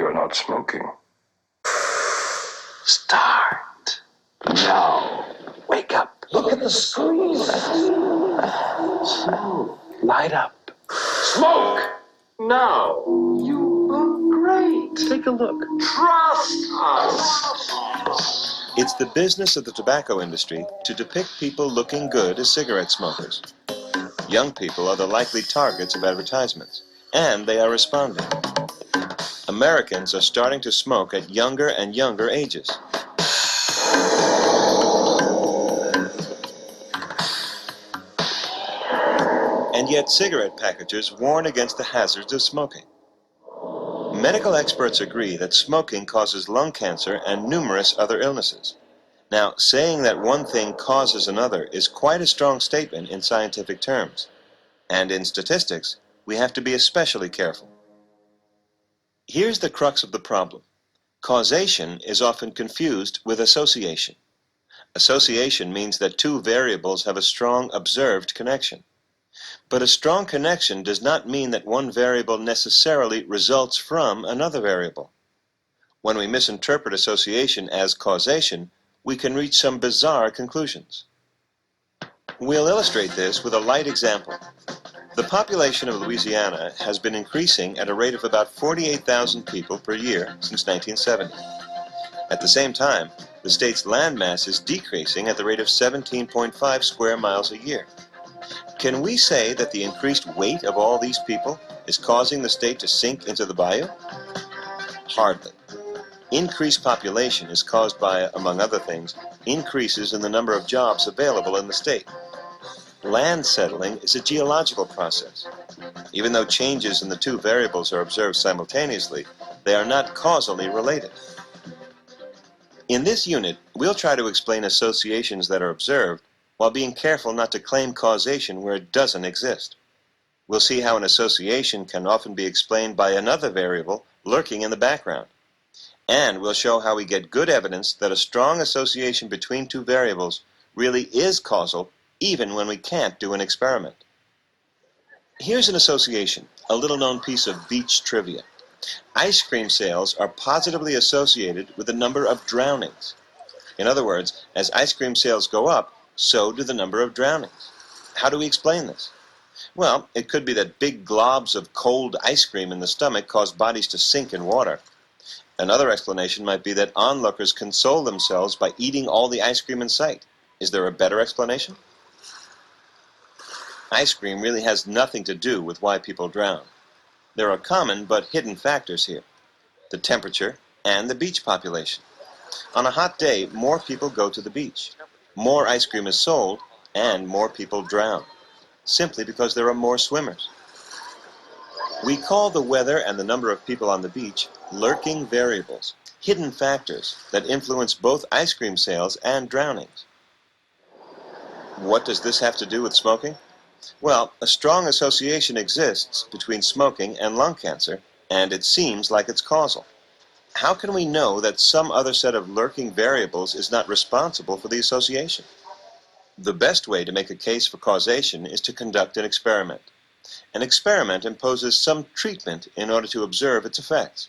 you're not smoking. Start. No. Wake up. Look at the screen. Slow. Light up. Smoke! No. You look great. Take a look. Trust us. It's the business of the tobacco industry to depict people looking good as cigarette smokers. Young people are the likely targets of advertisements, and they are responding. Americans are starting to smoke at younger and younger ages. And yet cigarette packagers warn against the hazards of smoking. Medical experts agree that smoking causes lung cancer and numerous other illnesses. Now, saying that one thing causes another is quite a strong statement in scientific terms. And in statistics, we have to be especially careful. Here's the crux of the problem. Causation is often confused with association. Association means that two variables have a strong observed connection. But a strong connection does not mean that one variable necessarily results from another variable. When we misinterpret association as causation, we can reach some bizarre conclusions. We'll illustrate this with a light example. The population of Louisiana has been increasing at a rate of about 48,000 people per year since 1970. At the same time, the state's landmass is decreasing at the rate of 17.5 square miles a year. Can we say that the increased weight of all these people is causing the state to sink into the bayou? Hardly. Increased population is caused by, among other things, increases in the number of jobs available in the state. Land settling is a geological process. Even though changes in the two variables are observed simultaneously, they are not causally related. In this unit, we'll try to explain associations that are observed while being careful not to claim causation where it doesn't exist. We'll see how an association can often be explained by another variable lurking in the background. And we'll show how we get good evidence that a strong association between two variables really is causal even when we can't do an experiment. Here's an association, a little-known piece of beach trivia. Ice cream sales are positively associated with the number of drownings. In other words, as ice cream sales go up, so do the number of drownings. How do we explain this? Well, it could be that big globs of cold ice cream in the stomach cause bodies to sink in water. Another explanation might be that onlookers console themselves by eating all the ice cream in sight. Is there a better explanation? Ice cream really has nothing to do with why people drown. There are common but hidden factors here: the temperature and the beach population. On a hot day, more people go to the beach. More ice cream is sold, and more people drown, simply because there are more swimmers. We call the weather and the number of people on the beach lurking variables, hidden factors that influence both ice cream sales and drownings. What does this have to do with smoking? Well, a strong association exists between smoking and lung cancer, and it seems like it's causal. How can we know that some other set of lurking variables is not responsible for the association? The best way to make a case for causation is to conduct an experiment. An experiment imposes some treatment in order to observe its effects.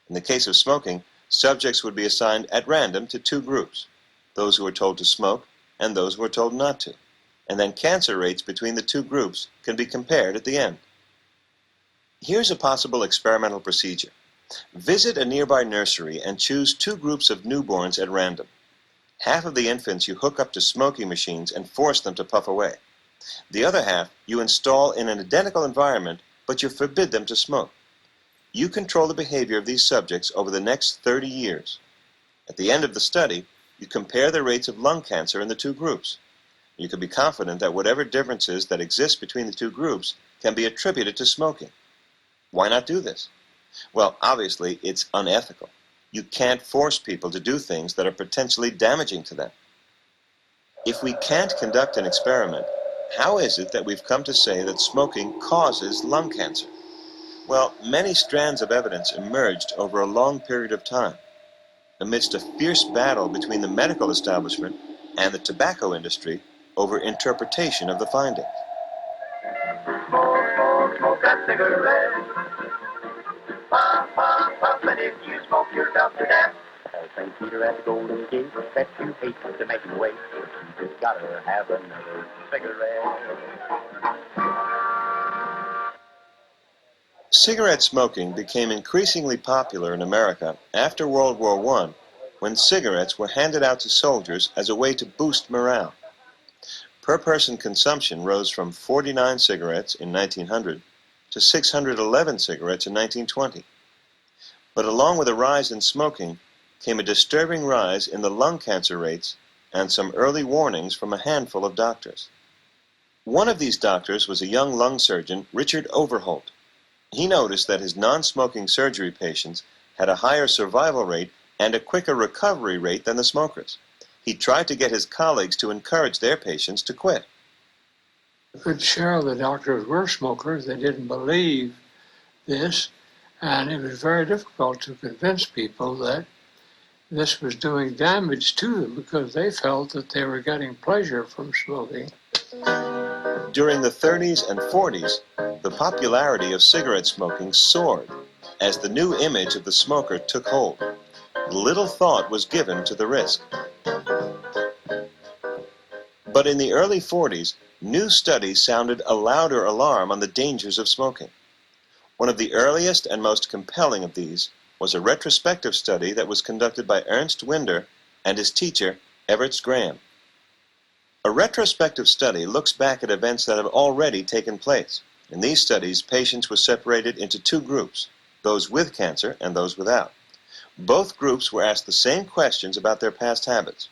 In the case of smoking, subjects would be assigned at random to two groups, those who are told to smoke and those who are told not to, and then cancer rates between the two groups can be compared at the end. Here's a possible experimental procedure. Visit a nearby nursery and choose two groups of newborns at random. Half of the infants you hook up to smoking machines and force them to puff away. The other half you install in an identical environment, but you forbid them to smoke. You control the behavior of these subjects over the next 30 years. At the end of the study, you compare the rates of lung cancer in the two groups. You can be confident that whatever differences that exist between the two groups can be attributed to smoking. Why not do this? Well, obviously, it's unethical. You can't force people to do things that are potentially damaging to them. If we can't conduct an experiment, how is it that we've come to say that smoking causes lung cancer? Well, many strands of evidence emerged over a long period of time, amidst a fierce battle between the medical establishment and the tobacco industry over interpretation of the findings. Smoke that cigarette. puff, and if you smoke yourself to death. St. Peter at the Golden Gate, bet you hate to make him wait. You just gotta have another cigarette. Cigarette smoking became increasingly popular in America after World War I, when cigarettes were handed out to soldiers as a way to boost morale. Per-person consumption rose from 49 cigarettes in 1900 to 611 cigarettes in 1920. But along with a rise in smoking came a disturbing rise in the lung cancer rates and some early warnings from a handful of doctors. One of these doctors was a young lung surgeon, Richard Overholt. He noticed that his non-smoking surgery patients had a higher survival rate and a quicker recovery rate than the smokers. He tried to get his colleagues to encourage their patients to quit. A good share of the doctors were smokers. They didn't believe this, and it was very difficult to convince people that this was doing damage to them because they felt that they were getting pleasure from smoking. During the 30s and 40s, the popularity of cigarette smoking soared as the new image of the smoker took hold. Little thought was given to the risk. But in the early 40s, new studies sounded a louder alarm on the dangers of smoking. One of the earliest and most compelling of these was a retrospective study that was conducted by Ernst Winder and his teacher, Everett Graham. A retrospective study looks back at events that have already taken place. In these studies, patients were separated into two groups, those with cancer and those without. Both groups were asked the same questions about their past habits.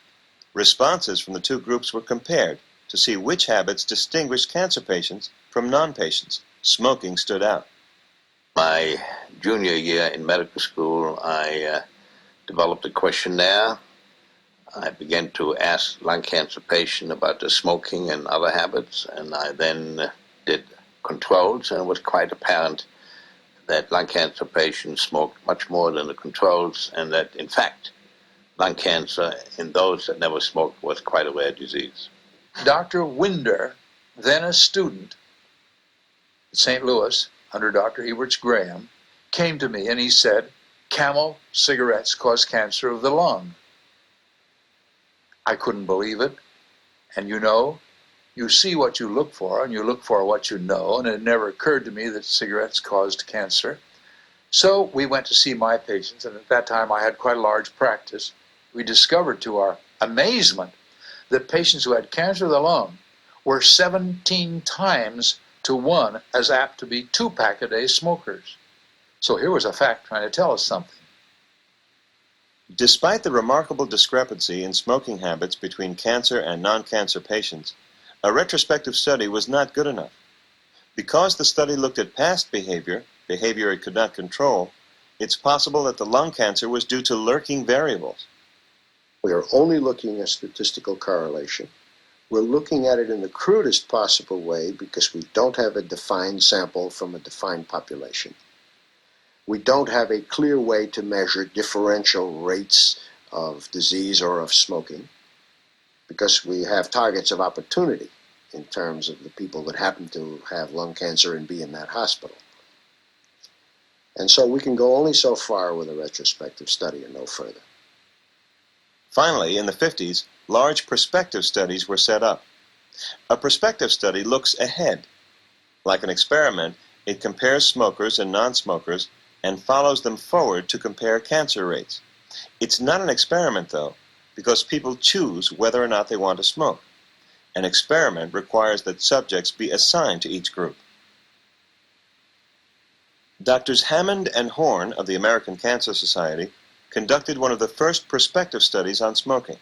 Responses from the two groups were compared to see which habits distinguished cancer patients from non-patients. Smoking stood out. My junior year in medical school, I developed a questionnaire. I began to ask lung cancer patients about their smoking and other habits, and I then did controls, and it was quite apparent that lung cancer patients smoked much more than the controls, and that, in fact, lung cancer in those that never smoked was quite a rare disease. Dr. Winder, then a student at St. Louis under Dr. Everett Graham, came to me and he said, Camel cigarettes cause cancer of the lung. I couldn't believe it. And you see what you look for, and you look for what you know, and it never occurred to me that cigarettes caused cancer. So we went to see my patients, and at that time I had quite a large practice. We discovered to our amazement that patients who had cancer of the lung were 17 times to 1 as apt to be 2-pack-a-day smokers. So here was a fact trying to tell us something. Despite the remarkable discrepancy in smoking habits between cancer and non-cancer patients, a retrospective study was not good enough. Because the study looked at past behavior it could not control, it's possible that the lung cancer was due to lurking variables. We are only looking at statistical correlation. We're looking at it in the crudest possible way because we don't have a defined sample from a defined population. We don't have a clear way to measure differential rates of disease or of smoking because we have targets of opportunity in terms of the people that happen to have lung cancer and be in that hospital. And so we can go only so far with a retrospective study and no further. Finally, in the 50s, large prospective studies were set up. A prospective study looks ahead. Like an experiment, it compares smokers and non-smokers and follows them forward to compare cancer rates. It's not an experiment, though, because people choose whether or not they want to smoke. An experiment requires that subjects be assigned to each group. Doctors Hammond and Horn of the American Cancer Society conducted one of the first prospective studies on smoking.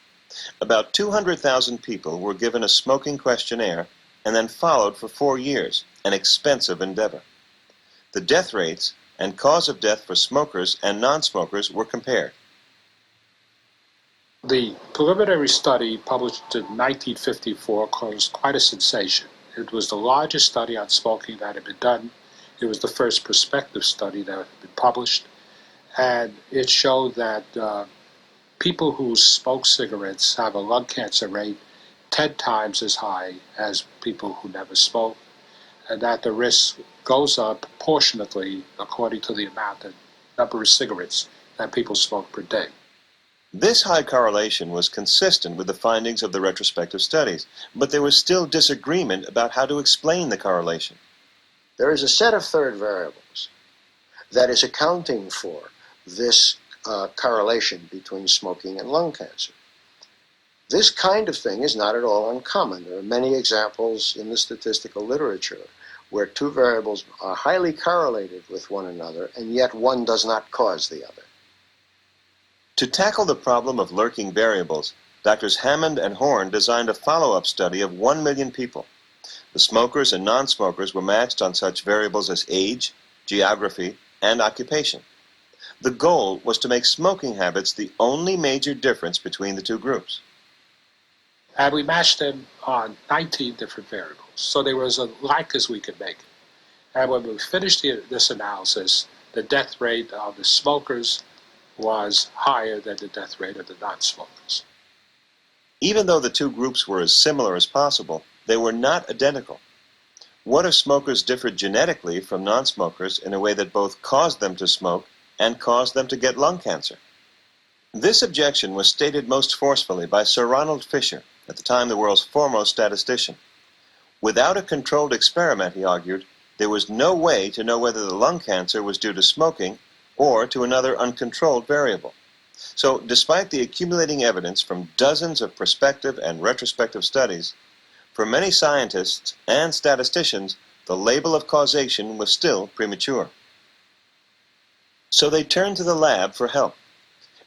About 200,000 people were given a smoking questionnaire and then followed for 4 years, an expensive endeavor. The death rates and cause of death for smokers and non-smokers were compared. The preliminary study, published in 1954, caused quite a sensation. It was the largest study on smoking that had been done. It was the first prospective study that had been published, and it showed that people who smoke cigarettes have a lung cancer rate 10 times as high as people who never smoke, and that the risk goes up proportionately according to the amount that number of cigarettes that people smoke per day. This high correlation was consistent with the findings of the retrospective studies, but there was still disagreement about how to explain the correlation. There is a set of third variables that is accounting for this correlation between smoking and lung cancer. This kind of thing is not at all uncommon. There are many examples in the statistical literature where two variables are highly correlated with one another, and yet one does not cause the other. To tackle the problem of lurking variables, Drs. Hammond and Horn designed a follow-up study of 1 million people. The smokers and non-smokers were matched on such variables as age, geography, and occupation. The goal was to make smoking habits the only major difference between the two groups. And we matched them on 19 different variables, so they were as alike as we could make it. And when we finished this analysis, the death rate of the smokers was higher than the death rate of the non-smokers. Even though the two groups were as similar as possible, they were not identical. What if smokers differed genetically from non-smokers in a way that both caused them to smoke and caused them to get lung cancer? This objection was stated most forcefully by Sir Ronald Fisher, at the time the world's foremost statistician. Without a controlled experiment, he argued, there was no way to know whether the lung cancer was due to smoking or to another uncontrolled variable. So, despite the accumulating evidence from dozens of prospective and retrospective studies, for many scientists and statisticians, the label of causation was still premature. So they turned to the lab for help.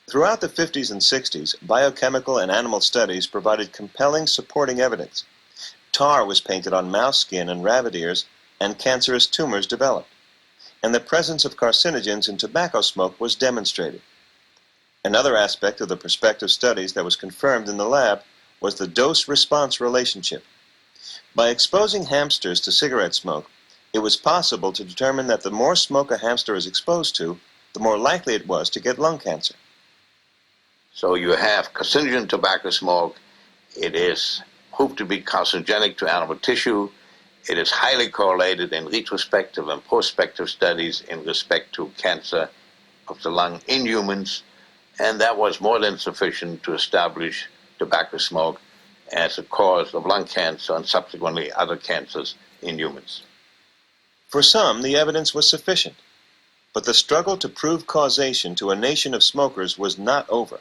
Throughout the 50s and 60s, biochemical and animal studies provided compelling supporting evidence. Tar was painted on mouse skin and rabbit ears, and cancerous tumors developed. And the presence of carcinogens in tobacco smoke was demonstrated. Another aspect of the prospective studies that was confirmed in the lab was the dose-response relationship. By exposing hamsters to cigarette smoke, it was possible to determine that the more smoke a hamster is exposed to, the more likely it was to get lung cancer. So you have carcinogen tobacco smoke. It is proved to be carcinogenic to animal tissue. It is highly correlated in retrospective and prospective studies in respect to cancer of the lung in humans, and that was more than sufficient to establish tobacco smoke as a cause of lung cancer and subsequently other cancers in humans. For some, the evidence was sufficient, but the struggle to prove causation to a nation of smokers was not over.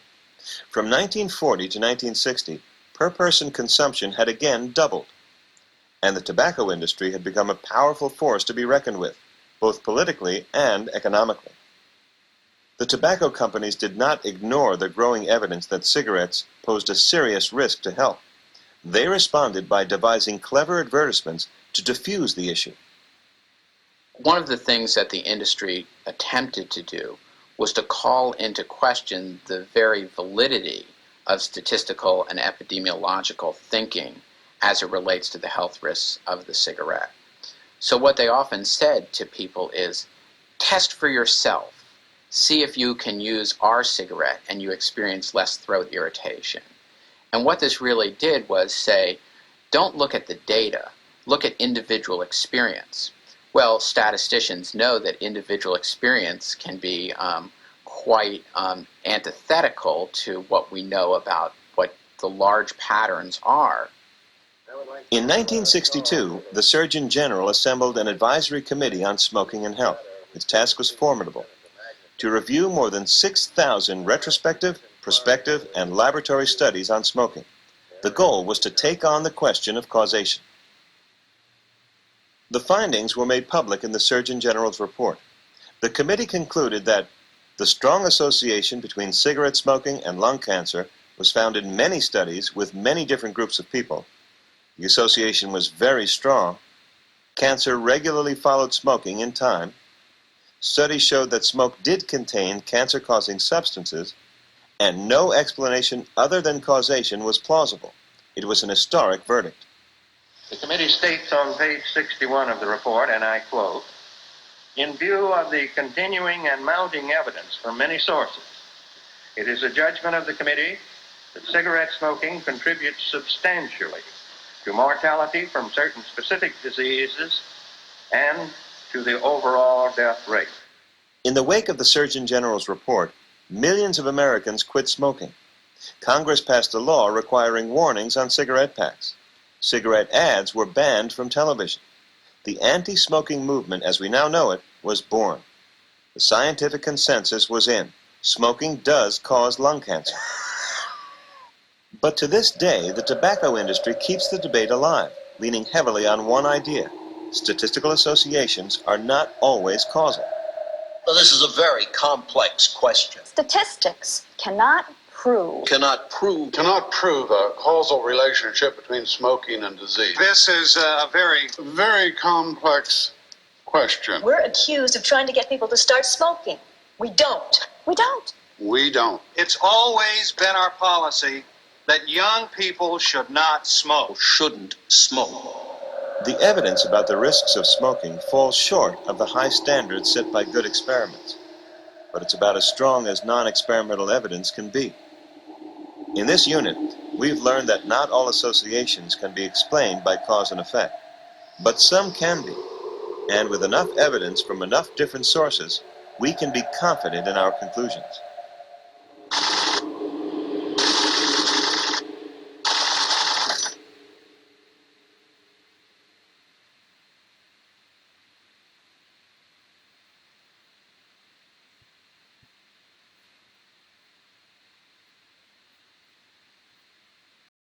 From 1940 to 1960, per-person consumption had again doubled, and the tobacco industry had become a powerful force to be reckoned with, both politically and economically. The tobacco companies did not ignore the growing evidence that cigarettes posed a serious risk to health. They responded by devising clever advertisements to diffuse the issue. One of the things that the industry attempted to do was to call into question the very validity of statistical and epidemiological thinking as it relates to the health risks of the cigarette. So what they often said to people is, test for yourself. See if you can use our cigarette and you experience less throat irritation. And what this really did was say, don't look at the data, look at individual experience. Well, statisticians know that individual experience can be quite antithetical to what we know about what the large patterns are. In 1962, the Surgeon General assembled an advisory committee on smoking and health. Its task was formidable: to review more than 6,000 retrospective, prospective, and laboratory studies on smoking. The goal was to take on the question of causation. The findings were made public in the Surgeon General's report. The committee concluded that the strong association between cigarette smoking and lung cancer was found in many studies with many different groups of people. The association was very strong. Cancer regularly followed smoking in time. Studies showed that smoke did contain cancer-causing substances, and no explanation other than causation was plausible. It was an historic verdict. The committee states on page 61 of the report, and I quote, "In view of the continuing and mounting evidence from many sources, it is a judgment of the committee that cigarette smoking contributes substantially to mortality from certain specific diseases and to the overall death rate." In the wake of the Surgeon General's report, millions of Americans quit smoking. Congress passed a law requiring warnings on cigarette packs. Cigarette ads were banned from television. The anti-smoking movement, as we now know it, was born. The scientific consensus was in. Smoking does cause lung cancer. But to this day, the tobacco industry keeps the debate alive, leaning heavily on one idea. Statistical associations are not always causal. Well, this is a very complex question. Statistics cannot prove Cannot prove a causal relationship between smoking and disease. This is a very complex question. We're accused of trying to get people to start smoking. We don't. We don't. It's always been our policy that young people should not smoke. shouldn't smoke. The evidence about the risks of smoking falls short of the high standards set by good experiments, but it's about as strong as non-experimental evidence can be. In this unit, we've learned that not all associations can be explained by cause and effect, but some can be, and with enough evidence from enough different sources, we can be confident in our conclusions.